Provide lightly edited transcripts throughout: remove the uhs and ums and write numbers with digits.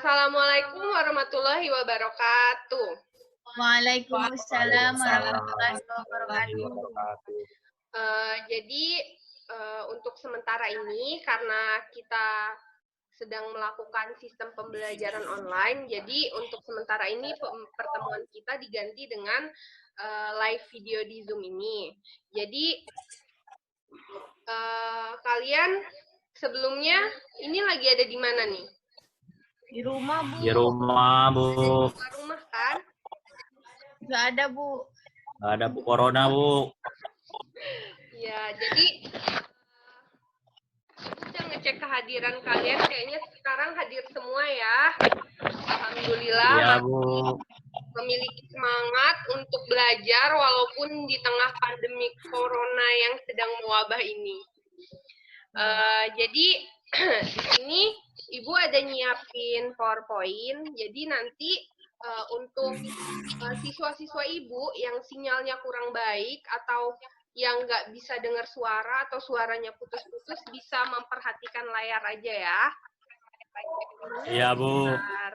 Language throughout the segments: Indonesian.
Assalamualaikum warahmatullahi wabarakatuh. Waalaikumsalam warahmatullahi Warahmatullahi wabarakatuh. wabarakatuh. Jadi untuk sementara ini karena kita sedang melakukan sistem pembelajaran online, jadi untuk sementara ini pertemuan kita diganti dengan live video di Zoom ini. Jadi kalian sebelumnya ini lagi ada di mana nih? Di rumah, Bu. Di rumah, Bu. Di luar rumah kan? Nggak ada, Bu. Nggak ada Bu Corona, Bu. Ya, jadi udah ngecek kehadiran kalian, kayaknya sekarang hadir semua ya. Alhamdulillah, Iya, masih Bu. memiliki semangat untuk belajar walaupun di tengah pandemi corona yang sedang mewabah ini. Jadi di sini Ibu ada nyiapin PowerPoint, jadi nanti untuk siswa-siswa Ibu yang sinyalnya kurang baik atau yang nggak bisa dengar suara atau suaranya putus-putus bisa memperhatikan layar aja ya. Iya, Bu. Bentar.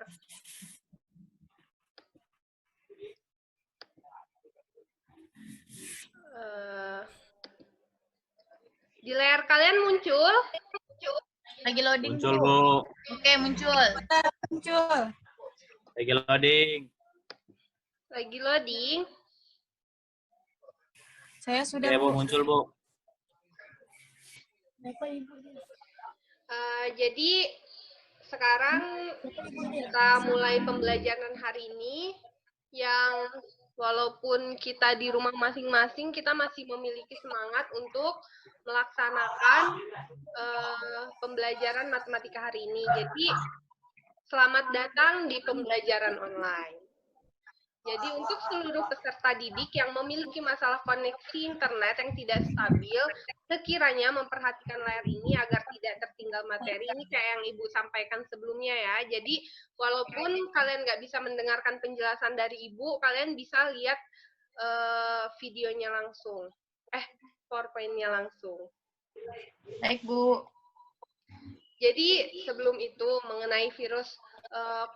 Di layar kalian muncul? Lagi loading, Muncul, Bu. Bu. Oke, muncul. Lagi loading. Lagi loading. Saya sudah, Oke, Bu, Bu. muncul, Bu. Jadi sekarang kita mulai pembelajaran hari ini yang walaupun kita di rumah masing-masing, kita masih memiliki semangat untuk melaksanakan pembelajaran matematika hari ini. Jadi selamat datang di pembelajaran online. Jadi untuk seluruh peserta didik yang memiliki masalah koneksi internet yang tidak stabil, sekiranya memperhatikan layar ini agar tidak tertinggal materi. Ini kayak yang Ibu sampaikan sebelumnya ya. Jadi walaupun kalian nggak bisa mendengarkan penjelasan dari Ibu, kalian bisa lihat videonya langsung. PowerPoint-nya langsung. Baik, Bu. Jadi sebelum itu mengenai virus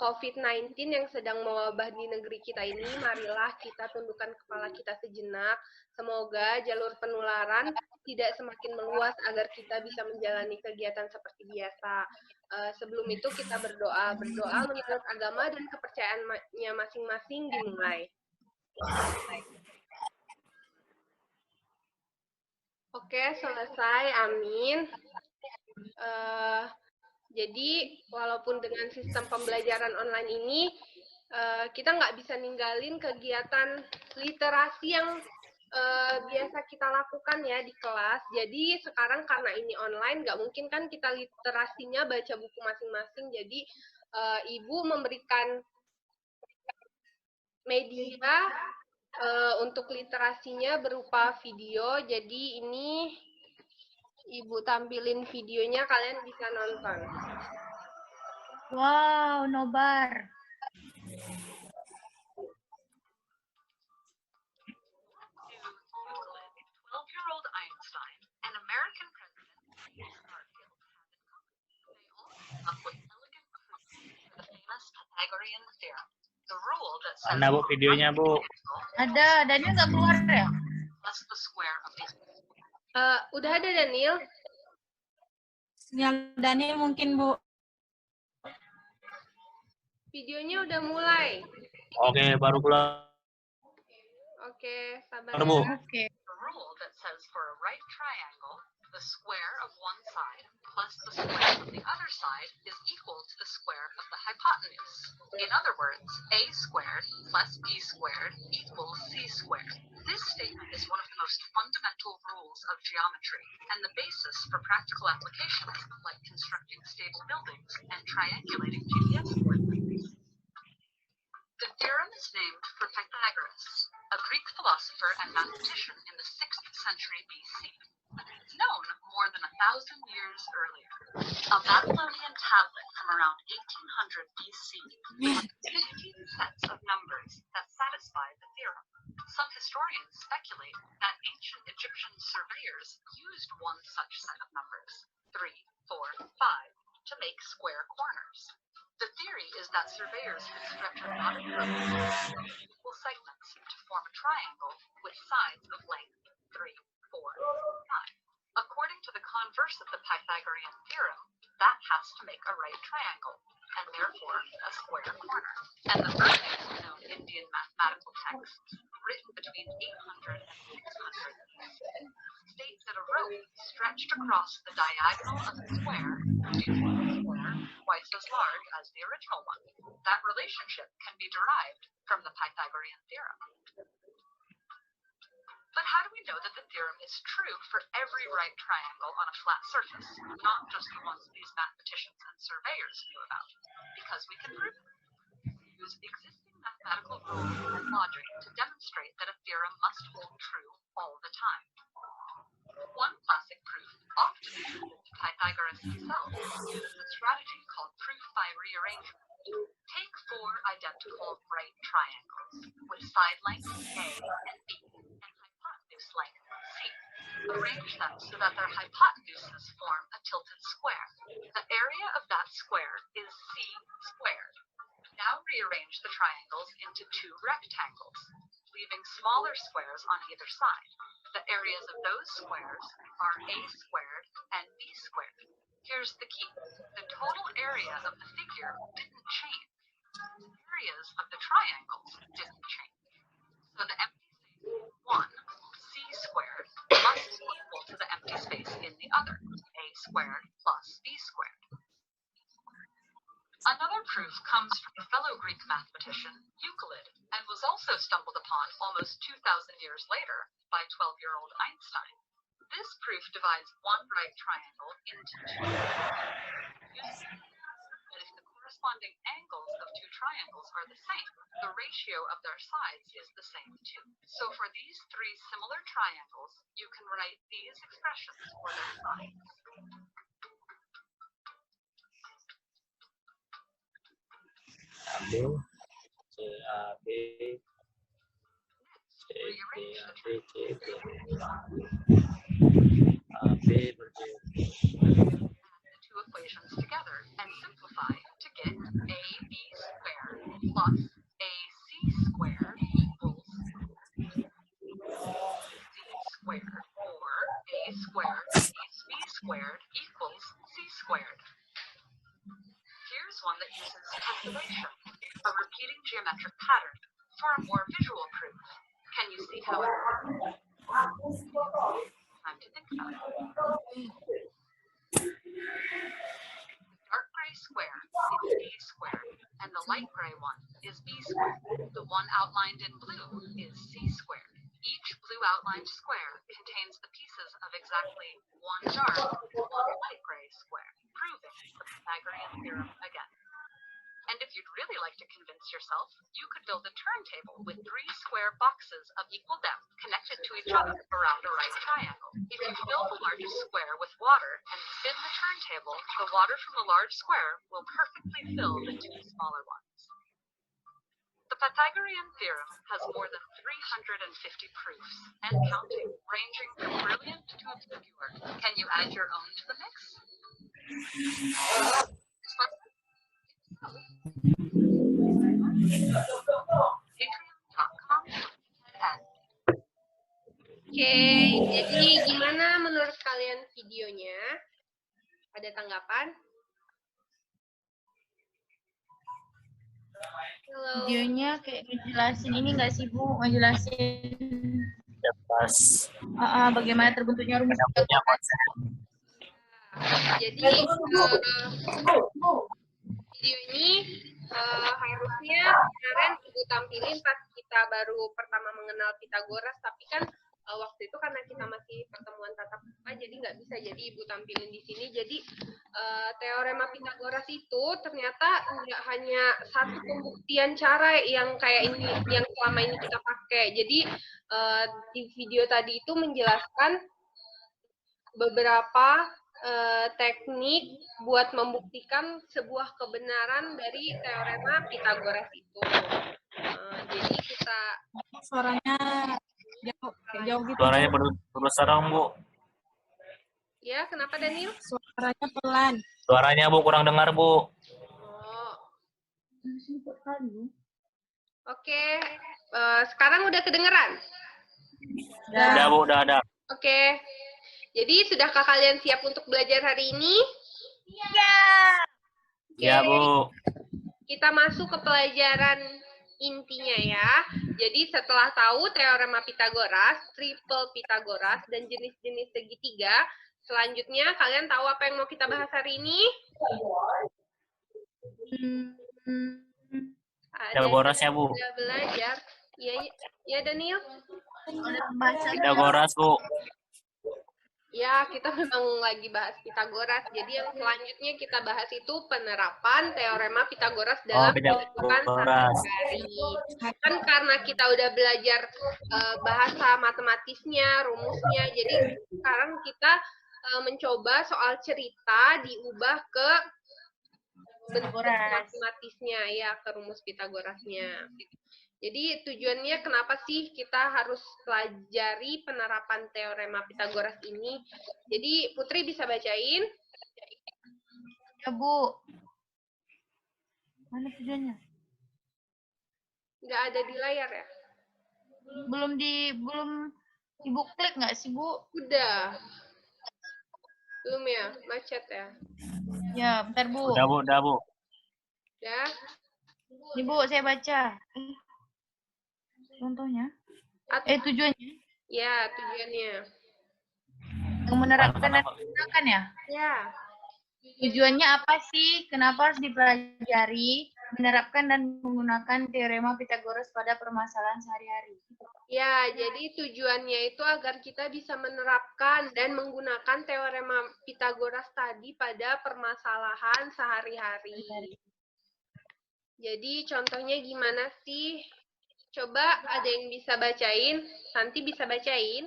COVID-19 yang sedang mewabah di negeri kita ini, marilah kita tundukkan kepala kita sejenak. Semoga jalur penularan tidak semakin meluas agar kita bisa menjalani kegiatan seperti biasa. Sebelum itu kita berdoa. Berdoa menurut agama dan kepercayaannya masing-masing dimulai. Oke, selesai. Amin. Jadi, walaupun dengan sistem pembelajaran online ini, kita nggak bisa ninggalin kegiatan literasi yang biasa kita lakukan ya di kelas. Jadi, sekarang karena ini online, nggak mungkin kan kita literasinya baca buku masing-masing. Jadi, Ibu memberikan media untuk literasinya berupa video. Jadi, ini Ibu tampilin videonya, kalian bisa nonton. Wow, nobar. Einstein, an American president, Garfield up with elegant proofs for the famous Pythagorean theorem. The rule that says Mana, Bu, videonya, Bu? Ada, Daniel nggak keluar ya? plus the square of the Udah ada Daniel? Sinyal Daniel mungkin, Bu. Videonya udah mulai. Oke, baru pulang. Oke, sabar Bu. ya. Oke. The rule that says for a right triangle, the square of one side plus the square of the other side is equal to the square of the hypotenuse. In other words, a squared plus b squared equals c squared. This statement is one of the most fundamental rules of geometry and the basis for practical applications like constructing stable buildings and triangulating GPS coordinates. The theorem is named for Pythagoras, a Greek philosopher and mathematician in the 6th century BC. It's known more than 1,000 years earlier. A Babylonian tablet from around 1800 BC with 15 sets of numbers that satisfy the theorem. Some historians speculate that ancient Egyptian surveyors used one such set of numbers, 3, 4, 5, to make square corners. The theory is that surveyors could stretch a knotted rope into equal segments to form a triangle with sides of length 3, 4, 5. According to the converse of the Pythagorean theorem, that has to make a right triangle, and therefore a square corner. And the earliest known Indian mathematical texts, written between 800 and 600, states that a rope stretched across the diagonal of the square produces a square twice as large as the original one. That relationship can be derived from the Pythagorean theorem. But how do we know that the theorem is true for every right triangle on a flat surface, not just the ones these mathematicians and surveyors knew about? Because we can prove it. Use existing mathematical rules and logic to demonstrate that a theorem must hold true all the time. One classic proof, often attributed to Pythagoras himself, uses a strategy called proof by rearrangement. Take 4 identical right triangles with side lengths A and B and hypotenuse length C. Arrange them so that their hypotenuses form a tilted square. The area of that square is C squared. Now rearrange the triangles into 2 rectangles, leaving smaller squares on either side. The areas of those squares are A squared and B squared. Here's the key. The total area of the figure didn't change. The areas of the triangles didn't change. So the empty space in one, C squared, must be equal to the empty space in the other, A squared plus B squared. Another proof comes from a fellow Greek mathematician, Euclid, and was also stumbled upon almost 2,000 years later by 12-year-old Einstein. This proof divides one right triangle into 2. But if the corresponding angles of 2 triangles are the same, the ratio of their sides is the same too. So for these 3 similar triangles, you can write these expressions for their sides. Ambil C A B C D A B C D A B berarti The 2 equations together and simplify to get AB squared plus AC squared equals C squared, or A squared plus B squared equals C squared. Here's one that uses tessellation, a repeating geometric pattern, for a more visual proof. Can you see how it works? Time to think about it. The dark gray square is A squared, and the light gray one is B squared. The one outlined in blue is C squared. Each blue outlined square contains the pieces of exactly one dark and one light gray square, proving the Pythagorean theorem again. And if you'd really like to convince yourself, you could build a turntable with 3 square boxes of equal depth connected to each other around a right triangle. If you fill the largest square with water and spin the turntable, the water from the large square will perfectly fill the 2 smaller ones. The Pythagorean theorem has more than 350 proofs and counting, ranging from brilliant to obscure. Can you add your own to the mix? Patreon.com. Oke, jadi gimana menurut kalian videonya? Ada tanggapan? Halo. Videonya kayak ngejelasin ini nggak sih Bu? Ngejelasin pas bagaimana terbentuknya rumus punya konsep. Jadi video ini harusnya kemarin Ibu tampilin pas kita baru pertama mengenal Pythagoras, tapi kan waktu itu karena kita masih pertemuan tatap muka jadi nggak bisa, jadi Ibu tampilin di sini. Jadi teorema Pythagoras itu ternyata nggak hanya satu pembuktian cara yang kayak ini yang selama ini kita pakai. Jadi di video tadi itu menjelaskan beberapa teknik buat membuktikan sebuah kebenaran dari teorema Pythagoras itu. Jadi kita Suaranya jauh gitu. Suaranya terus sarang, Bu. ya, kenapa Daniel? Suaranya pelan. Suaranya Bu kurang dengar, Bu. Oh, Oke, sekarang udah kedengeran? Udah Bu, udah ada. Oke, jadi sudahkah kalian siap untuk belajar hari ini? Ya Bu. Kita masuk ke pelajaran intinya ya. Jadi setelah tahu teorema Pitagoras, triple Pitagoras, dan jenis-jenis segitiga, selanjutnya kalian tahu apa yang mau kita bahas hari ini? Pitagoras ya Bu. Sudah belajar. Ya Daniel? Pitagoras Bu. Ya, kita memang lagi bahas Pitagoras. Jadi yang selanjutnya kita bahas itu penerapan teorema Pitagoras dalam kehidupan Pitagoras. sehari-hari. Kan karena kita udah belajar bahasa matematisnya, rumusnya, jadi sekarang kita mencoba soal cerita diubah ke bentuk matematisnya, ya, ke rumus Pitagorasnya. Jadi tujuannya kenapa sih kita harus pelajari penerapan teorema Pitagoras ini? Jadi Putri bisa bacain? Ya, Bu. Mana tujuannya? Nggak ada di layar ya? Belum Ibu klik nggak sih, Bu? Udah. Belum ya? Macet ya? Ya, bentar, Bu. Udah Bu. Ya? Nih, Bu, saya baca. Contohnya? Tujuannya? Ya, tujuannya. Yang menerapkan dan menggunakan ya? Ya. Tujuannya apa sih? Kenapa harus dipelajari, menerapkan dan menggunakan teorema Pitagoras pada permasalahan sehari-hari? Ya, jadi tujuannya itu agar kita bisa menerapkan dan menggunakan teorema Pitagoras tadi pada permasalahan sehari-hari. Jadi contohnya gimana sih? Coba ada yang bisa bacain? Santi bisa bacain?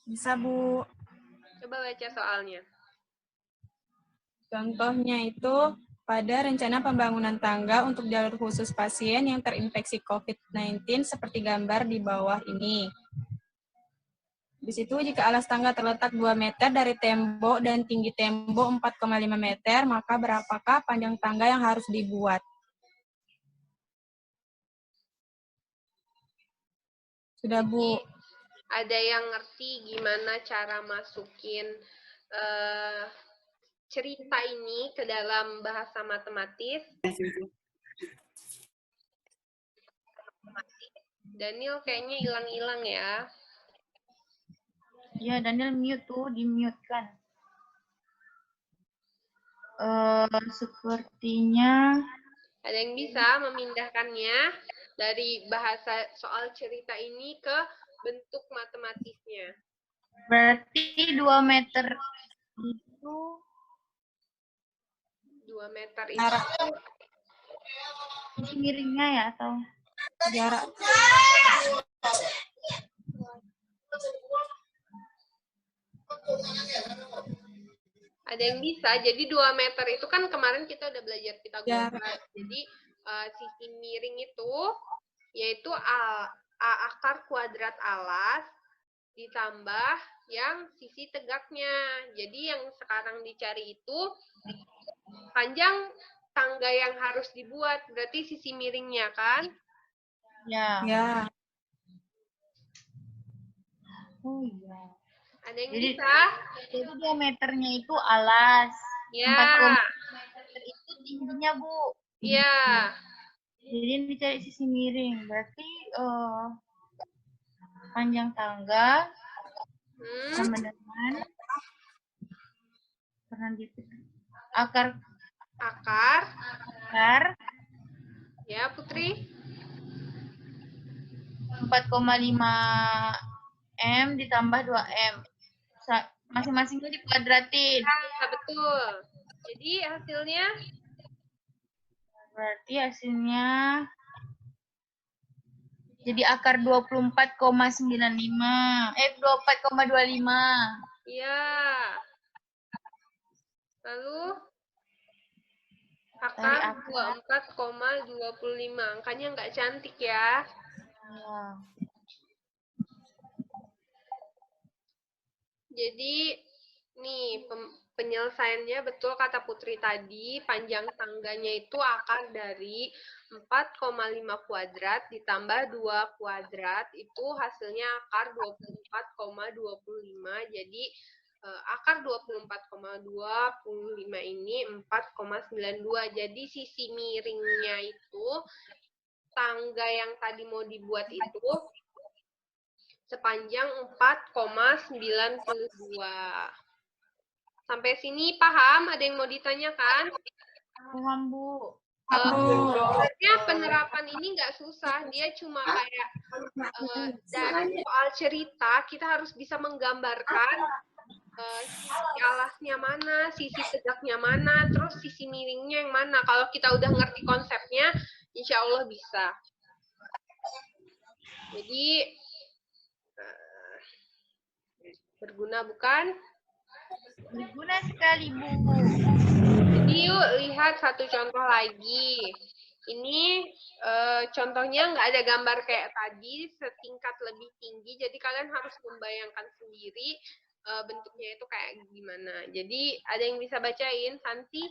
Bisa, Bu. Coba baca soalnya. Contohnya itu pada rencana pembangunan tangga untuk jalur khusus pasien yang terinfeksi COVID-19 seperti gambar di bawah ini. Di situ jika alas tangga terletak 2 meter dari tembok dan tinggi tembok 4,5 meter, maka berapakah panjang tangga yang harus dibuat? Sudah, Bu. Ada yang ngerti gimana cara masukin cerita ini ke dalam bahasa matematis? Daniel kayaknya hilang-hilang ya. Ya, Daniel mute tuh, di-mute kan. Sepertinya Ada yang bisa memindahkannya dari bahasa soal cerita ini ke bentuk matematisnya. berarti 2 meter itu 2 meter itu miringnya ya atau Jarak. ada yang bisa. Jadi 2 meter itu kan kemarin kita udah belajar Pitagoras. Jadi sisi miring itu yaitu A akar kuadrat alas ditambah yang sisi tegaknya. Jadi yang sekarang dicari itu panjang tangga yang harus dibuat. Berarti sisi miringnya kan? ya. Ya. Oh iya. Ada yang Jadi, bisa? Jadi diameternya itu alas. Ya. 4,5 meter itu tingginya, Bu. Iya. Jadi yang dicari sisi miring. Berarti panjang tangga sama dengan akar ya Putri 4,5 M ditambah 2 M. Masing-masingnya dikuadratin. Ya, betul. Jadi hasilnya Berarti hasilnya jadi akar 24,95. 24,25. iya. Lalu akar 24,25. Angkanya nggak cantik ya. Ya. Jadi Nih, penyelesaiannya betul kata Putri tadi, panjang tangganya itu akar dari 4,5 kuadrat ditambah 2 kuadrat, itu hasilnya akar 24,25. Jadi, akar 24,25 ini 4,92. Jadi, sisi miringnya itu, tangga yang tadi mau dibuat itu, sepanjang 4,92. Sampai sini paham? Ada yang mau ditanyakan? Paham, Bu. Sebenarnya penerapan ini nggak susah. Dia cuma kayak dari soal cerita, kita harus bisa menggambarkan sisi alasnya mana, sisi tegaknya mana, terus sisi miringnya yang mana. Kalau kita udah ngerti konsepnya, insya Allah bisa. Jadi, berguna bukan? Berguna sekali, Bu. Jadi yuk lihat satu contoh lagi. Ini contohnya nggak ada gambar kayak tadi, setingkat lebih tinggi. Jadi kalian harus membayangkan sendiri bentuknya itu kayak gimana. Jadi ada yang bisa bacain, Santi?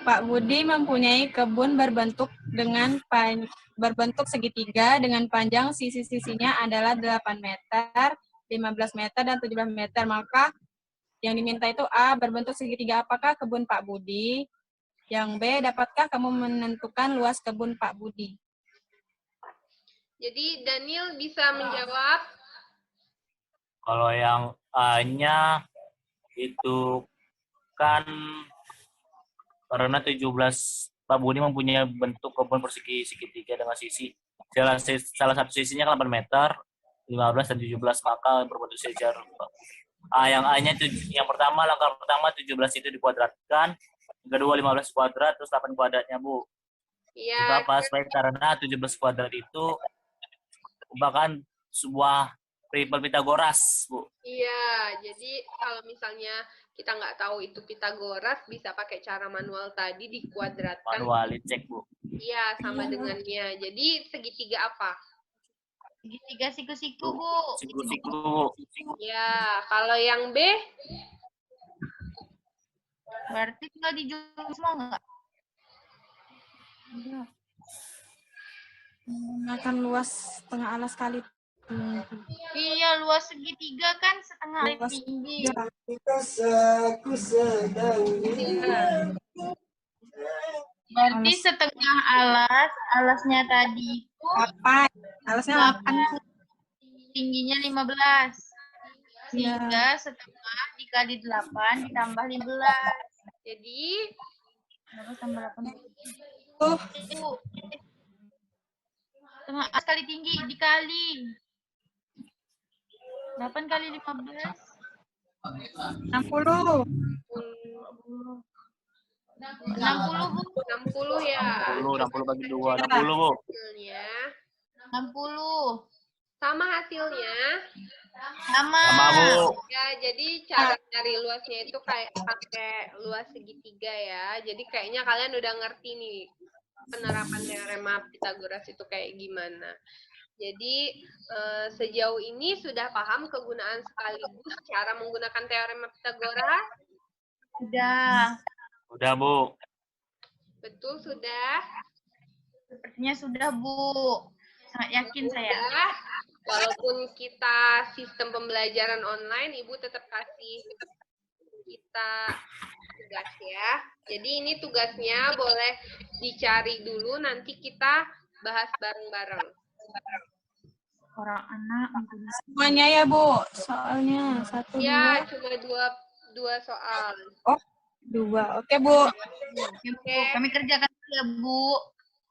Pak Budi mempunyai kebun berbentuk segitiga dengan panjang sisi-sisinya adalah 8 meter, 15 meter, dan 17 meter. Maka yang diminta itu A, berbentuk segitiga apakah kebun Pak Budi? Yang B, dapatkah kamu menentukan luas kebun Pak Budi? Jadi Daniel bisa menjawab. Kalau yang A-nya itu kan karena 17 Pak Budi mempunyai bentuk kebun persegi segitiga dengan sisi salah satu sisinya kan 8 meter, 15 dan 17, maka berbentuk sejajar. Yang A-nya itu yang pertama, langkah pertama 17 itu dikuadratkan, yang kedua 15 kuadrat terus 8 kuadratnya, Bu. Iya. Itu apa? Karena 17 kuadrat itu merupakan sebuah peribel Pitagoras, Bu. Iya, jadi kalau misalnya kita nggak tahu itu Pitagoras, bisa pakai cara manual tadi dikuadratkan. Manual cek, Bu. Iya, sama dengannya. Jadi segitiga apa? Segitiga siku-siku, Bu. Siku-siku, Bu. Ya, kalau yang B? Berarti tinggal dijumlah semua nggak? Menggunakan luas setengah alas kali tinggi. Iya, luas segitiga kan setengah kali Luas tinggi. Berarti setengah alasnya tadi itu 8. Alasnya 8. tingginya 15. Sehingga setengah dikali 8 ditambah 15. Jadi, Berapa tambah 8? Tuh. Setengah alas kali tinggi dikali 8 kali 15. 60. 60, Bu. 60 ya. 60 bagi 2, 60, Bu. Hasilnya 60. sama hasilnya. Sama. Sama, Bu. Ya, jadi cara cari luasnya itu kayak pakai luas segitiga ya. Jadi kayaknya kalian udah ngerti nih penerapan teorema Pitagoras itu kayak gimana. Jadi sejauh ini sudah paham kegunaan sekaligus cara menggunakan teorema Pitagoras? Udah, Bu. Betul, sudah? Sepertinya sudah, Bu. Sangat yakin saya. Sudah. Walaupun kita sistem pembelajaran online, Ibu tetap kasih kita tugas ya. Jadi ini tugasnya boleh dicari dulu, nanti kita bahas bareng-bareng. Orang anak Semuanya ya, Bu. Soalnya 1, 2. Ya, cuma dua soal. Oh, 2. Oke, Bu. Oke. Kami kerjakan dulu ya, Bu.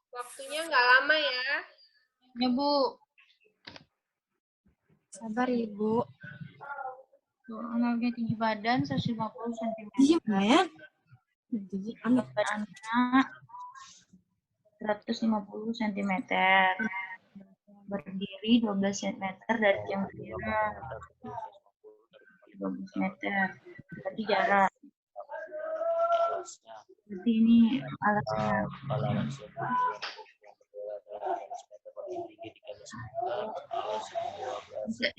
Waktunya nggak lama ya. Ya, Bu. Sabar, Ibu. Anaknya tinggi badan 150 cm. Iya, ya. Jadi, Berat anak 150 cm. Berdiri 12 cm dari tiang bendera. 12 meter. Berarti jarak. Berarti ini alasnya.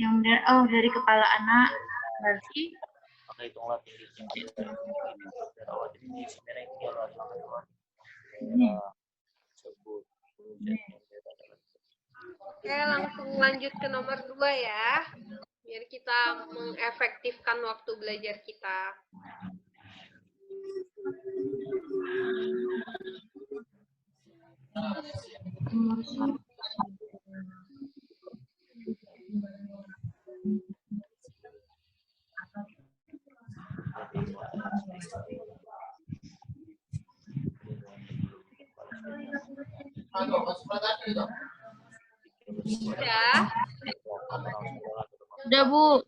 Yang benar, oh dari kepala anak. Berarti Maka hitunglah tinggi jerawat ini sebenarnya ini. sebut. Oke, langsung lanjut ke nomor 2 ya. Biar kita mengefektifkan waktu belajar kita. Sudah? Sudah, Bu.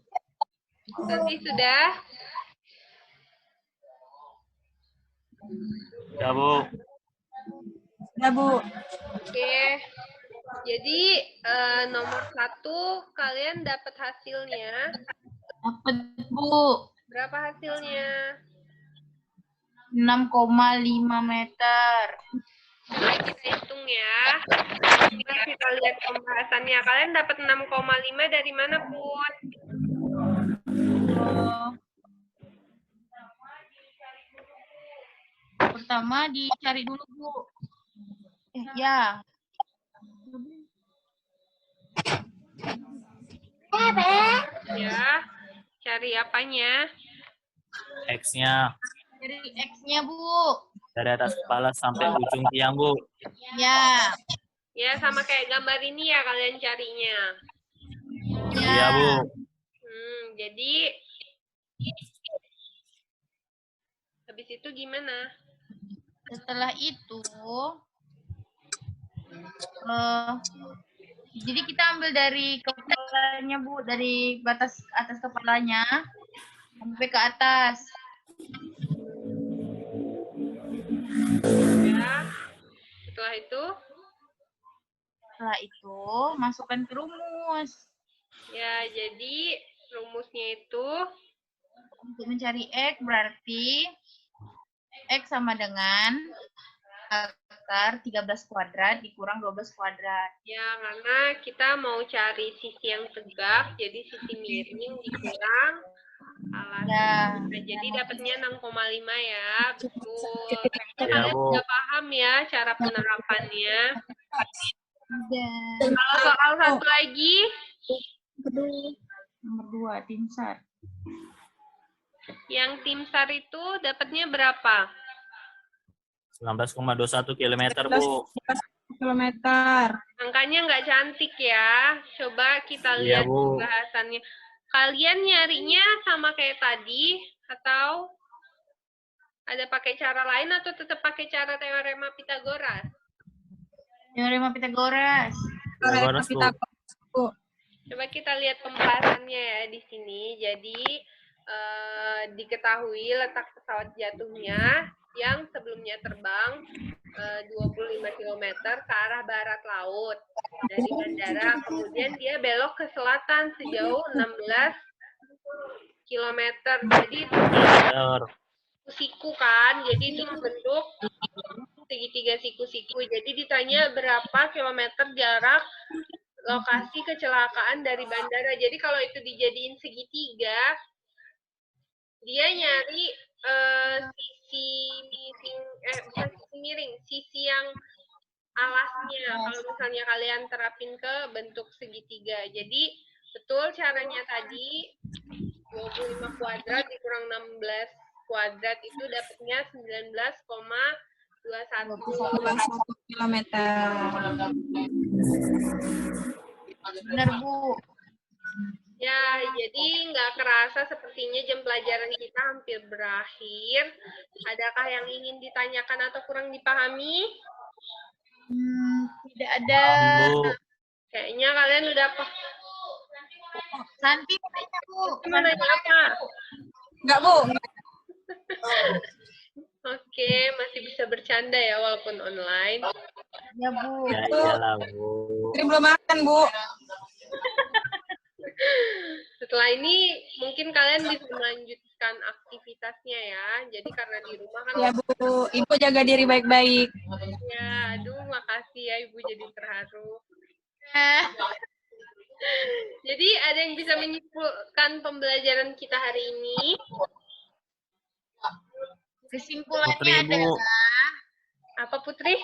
Nanti sudah? Ya, Bu. Sudah, Bu. Oke. Jadi nomor 1 kalian dapat hasilnya. Dapat, Bu. Berapa hasilnya? 6,5 meter. Coba kita hitung ya. Coba kita lihat pembahasannya. Kalian dapat 6,5 dari mana, Put? Pertama dicari dulu, Bu. Ya. Ya. Cari apanya? X-nya Dari X-nya, Bu. dari atas kepala sampai ujung tiang, Bu. Ya. Ya, sama kayak gambar ini ya kalian carinya. Iya, Bu. Jadi habis itu gimana? Setelah itu, jadi kita ambil dari kepalanya, Bu, dari batas atas kepalanya sampai ke atas. Ya. Setelah itu, masukkan ke rumus. Ya, jadi rumusnya itu Untuk mencari X berarti X sama dengan akar 13 kuadrat dikurang 12 kuadrat. ya karena kita mau cari sisi yang tegak, jadi sisi miring dikurang alas. Ya. Nah, jadi dapatnya 6,5 ya, betul. Ya, Kalian Bu. sudah paham ya cara penerapannya. Udah. Kalau soal satu lagi, Nomor 2, tim SAR. yang tim SAR itu dapatnya berapa? 19,21 km, Bu. Kilometer. Angkanya nggak cantik ya. Coba kita Iya, lihat Bu. pembahasannya. Kalian nyarinya sama kayak tadi atau ada pakai cara lain atau tetap pakai cara teorema Pitagoras? Teorema Pitagoras. Pitagoras, Bu. Coba kita lihat pembahasannya ya di sini. Jadi diketahui letak pesawat jatuhnya yang sebelumnya terbang 25 km ke arah barat laut dari bandara, kemudian dia belok ke selatan sejauh 16 km. Jadi itu siku kan, jadi itu bentuk segitiga siku-siku. Jadi ditanya berapa kilometer jarak lokasi kecelakaan dari bandara. Jadi kalau itu dijadiin segitiga, dia nyari sisi miring, bukan sisi miring, sisi yang alasnya. Kalau misalnya kalian terapin ke bentuk segitiga. Jadi betul caranya tadi 25 kuadrat dikurang 16 kuadrat itu dapatnya 19,21 kilometer. Benar, Bu. Ya, jadi nggak kerasa sepertinya jam pelajaran kita hampir berakhir. Adakah yang ingin ditanyakan atau kurang dipahami? Tidak ada. Bu. Kayaknya kalian udah Santi tanya, Bu. Mau nanya apa? Enggak, Bu. Oke, masih bisa bercanda ya walaupun online. Ya, Bu. Ya, iyalah, Bu. Ini belum makan, Bu. Setelah ini mungkin kalian bisa melanjutkan aktivitasnya ya. Jadi karena di rumah kan. Ya, Bu. Ibu jaga diri baik-baik. Ya, aduh makasih ya Ibu jadi terharu. Nah, Jadi ada yang bisa menyimpulkan pembelajaran kita hari ini? kesimpulannya Putri, Bu. adalah Apa Putri?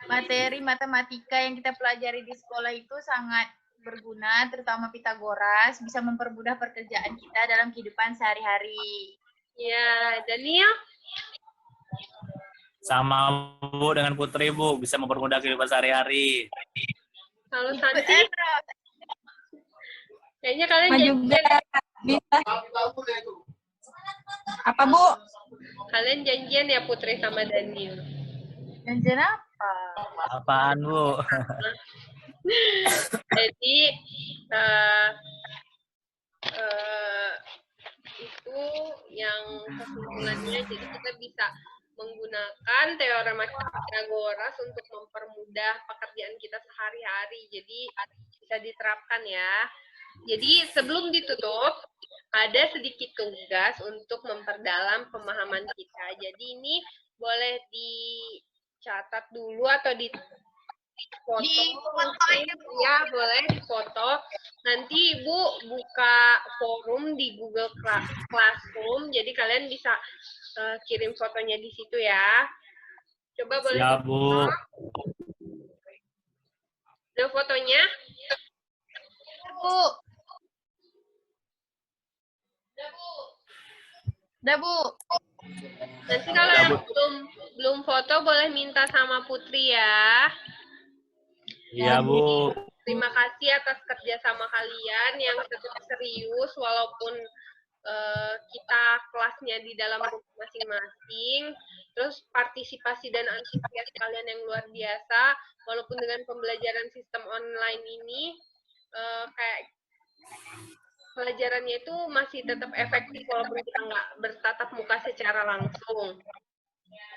materi matematika yang kita pelajari di sekolah itu sangat berguna, terutama Pitagoras, bisa mempermudah pekerjaan kita dalam kehidupan sehari-hari. Ya, Daniel? Sama Bu dengan Putri, Bu. Bisa mempermudah kehidupan sehari-hari. Kalau Ikut Santi? Andro. Kayaknya kalian Sama juga bisa. Apa, Bu? Kalian janjian ya Putri sama Daniel. Janjian apa? Apaan, Bu? Jadi itu yang kesimpulannya. Jadi kita bisa menggunakan teorema Pythagoras untuk mempermudah pekerjaan kita sehari-hari. Jadi bisa diterapkan ya. Jadi sebelum ditutup, ada sedikit tugas untuk memperdalam pemahaman kita. Jadi ini boleh dicatat dulu atau foto, ya boleh difoto. Nanti Ibu buka forum di Google Classroom, jadi kalian bisa kirim fotonya di situ ya. Coba boleh Ya, Bu. ada fotonya? Bu. Udah, Bu. Nanti kalau yang belum foto boleh minta sama Putri ya. Iya, Bu. Terima kasih atas kerjasama kalian yang tetap serius walaupun kita kelasnya di dalam rumah masing-masing. Terus partisipasi dan antusias kalian yang luar biasa walaupun dengan pembelajaran sistem online ini kayak pelajarannya itu masih tetap efektif walaupun kita nggak bertatap muka secara langsung.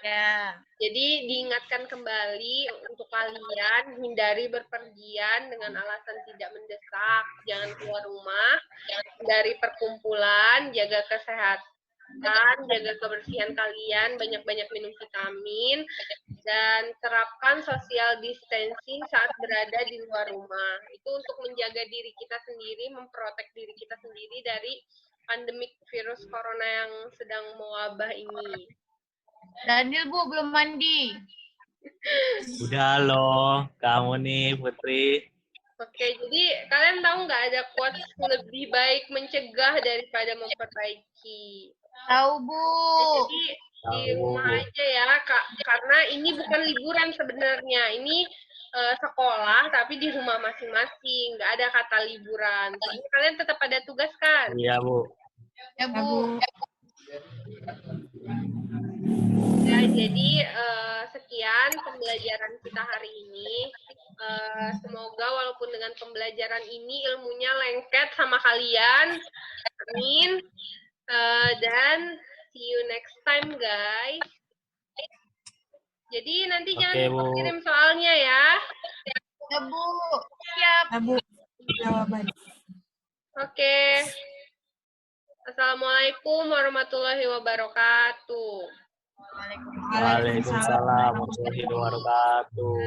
Ya. Jadi diingatkan kembali untuk kalian hindari berpergian dengan alasan tidak mendesak, jangan keluar rumah, dari perkumpulan, jaga kesehatan, jaga kebersihan kalian, banyak-banyak minum vitamin, dan terapkan social distancing saat berada di luar rumah. Itu untuk menjaga diri kita sendiri, memprotek diri kita sendiri dari pandemik virus corona yang sedang mewabah ini. Daniel, Bu, belum mandi. Udah loh, kamu nih, Putri. Oke, jadi kalian tahu nggak ada quotes lebih baik mencegah daripada memperbaiki? Tahu, Bu. Jadi di rumah aja ya, Kak. Karena ini bukan liburan sebenarnya. Ini sekolah, tapi di rumah masing-masing. Nggak ada kata liburan. Jadi kalian tetap ada tugas kan? Iya, Bu. Ya, Bu. Ya, jadi sekian pembelajaran kita hari ini. Semoga walaupun dengan pembelajaran ini ilmunya lengket sama kalian. Amin. Dan see you next time, guys. Jadi nanti jangan lupa kirim soalnya ya. Ya, Bu. Siap. Bu, jawaban. Oke. Assalamualaikum warahmatullahi wabarakatuh. Waalaikumsalam warahmatullahi wabarakatuh.